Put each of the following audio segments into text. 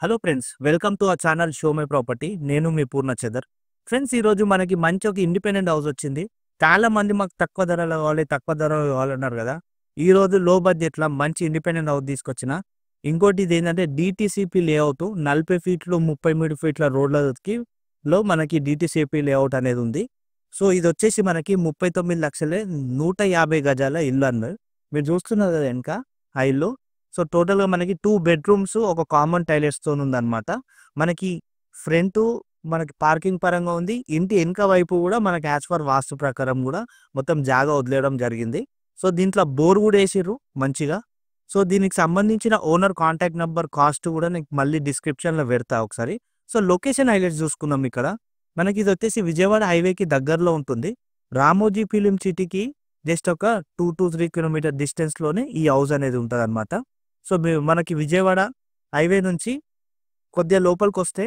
Hello friends, welcome to our channel show my property. నేను మీ పూర్ణ చదర్. Friends, ఈరోజు మనకి మంచి ఒక ఇండిపెండెంట్ హౌస్ వచ్చింది. చాలా మంది మాకు తక్కువ ధరలో కావాలన్నారు కదా. ఈ రోజు లో బడ్జెట్లో మంచి ఇండిపెండెంట్ హౌస్ తీసుకొచ్చిన. ఇంకోటి ఇది ఏంటంటే డిటిసిపి లేఅవుట్ 40 ఫీట్లు 33 ఫీట్ల రోడ్లకి మనకి డిటిసిపి లేఅవుట్ అనేది ఉంది. సో ఇది వచ్చేసి మనకి 39 లక్షలే 150 గజాల ఇల్లు అన్నారు. మీరు చూస్తున్నారు కదా వెనక ఆ ఇల్లు. సో టోటల్‌గా మనకి 2 బెడ్‌రూమ్స్, ఒక కామన్ టాయిలెట్స్‌తోని ఉందన్నమాట. మనకి ఫ్రంటు మనకి పార్కింగ్ పరంగా ఉంది. ఇంటి ఎనక వైపు గూడా మనకి యాజ్ పర్ వాస్తు ప్రకారం గూడా మొత్తం జాగా వదిలేయడం జరిగింది. సో దీంట్లో బోర్ గూడా ఏసిర్రు మంచిగా. సో దీనికి సంబంధించిన ఓనర్ కాంటాక్ట్ నంబర్, కాస్ట్ గూడా నీకు మళ్ళీ డిస్క్రిప్షన్‌లో పెడతా ఒకసారి. సో లొకేషన్ హైలైట్స్ చూసుకుందాం ఇక్కడ. మనకి ఇదొచ్చేసి విజయవాడ హైవేకి దగ్గరలో ఉంటుంది. రామోజీ ఫిలిం సిటీకి జస్ట్ ఒక 2-3 కిలోమీటర్ డిస్టెన్స్‌లోనే ఈ హౌస్ అనేది ఉంటదన్నమాట. సో మనకి విజయవాడ హైవే నుంచి కొద్దిగా లోపలికొస్తే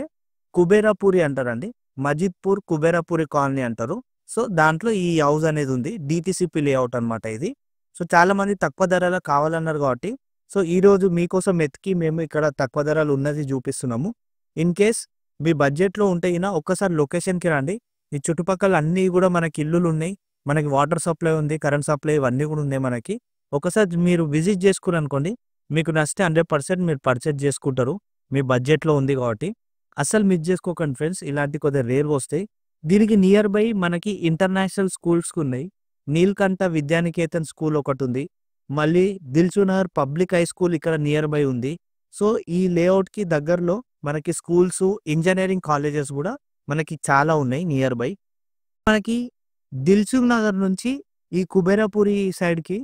కుబేరాపూరి అంటారండి. మజిద్పూర్ కుబేరాపూరి కాలనీ అంటారు. సో దాంట్లో ఈ హౌస్ అనేది ఉంది. డిటిసిపి లేఅవుట్ అనమాట ఇది. సో చాలా మంది తక్కువ ధరలో కావాలన్నారు కాబట్టి సో ఈరోజు మీకోసం వెతికి మేము ఇక్కడ తక్కువ ధరలు ఉన్నది చూపిస్తున్నాము. ఇన్ కేస్ మీ బడ్జెట్లో ఉంటే ఒక్కసారి లొకేషన్కి రండి. ఈ చుట్టుపక్కల అన్నీ కూడా మనకి ఇల్లులు ఉన్నాయి. మనకి వాటర్ సప్లై ఉంది, కరెంట్ సప్లై ఇవన్నీ కూడా ఉన్నాయి మనకి. ఒకసారి మీరు విజిట్ చేసుకుని అనుకోండి, మీకు నచ్చితే 100% మీరు పర్చేజ్ చేసుకుంటారు. మీ బడ్జెట్లో ఉంది కాబట్టి అస్సలు మిస్ చేసుకోకండి ఫ్రెండ్స్. ఇలాంటి కొద్దిగా రేర్ వస్తాయి. దీనికి నియర్ బై మనకి ఇంటర్నేషనల్ స్కూల్స్ ఉన్నాయి. నీల్కంఠ విద్యానికేతన్ స్కూల్ ఒకటి ఉంది. మళ్ళీ దిల్సుఖ్నగర్ పబ్లిక్ హై స్కూల్ ఇక్కడ నియర్ బై ఉంది. సో ఈ లేఅవుట్కి దగ్గరలో మనకి స్కూల్స్, ఇంజనీరింగ్ కాలేజెస్ కూడా మనకి చాలా ఉన్నాయి నియర్ బై. మనకి దిల్సుఖ్నగర్ నుంచి ఈ కుబేరాపూరి సైడ్కి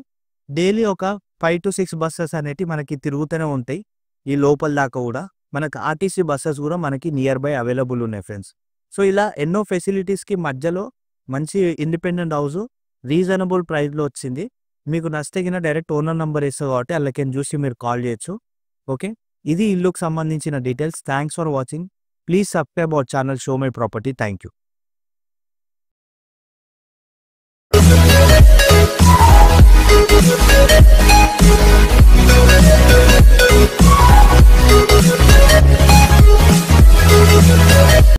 డైలీ ఒక 5-6 బస్సెస్ అనేటివి మనకి తిరుగుతూనే ఉంటాయి. ఈ లోపల దాకా కూడా మనకు ఆర్టీసీ బస్సెస్ కూడా మనకి నియర్ బై అవైలబుల్ ఉన్నాయి ఫ్రెండ్స్. సో ఇలా ఎన్నో ఫెసిలిటీస్కి మధ్యలో మంచి ఇండిపెండెంట్ హౌస్ రీజనబుల్ ప్రైస్లో వచ్చింది. మీకు నచ్చితే డైరెక్ట్ ఓనర్ నెంబర్ ఇస్తుంది కాబట్టి వాళ్ళకి చూసి మీరు కాల్ చేయొచ్చు. ఓకే, ఇది ఇల్లుకు సంబంధించిన details. Thanks for watching. Please subscribe our channel show my property. Thank you.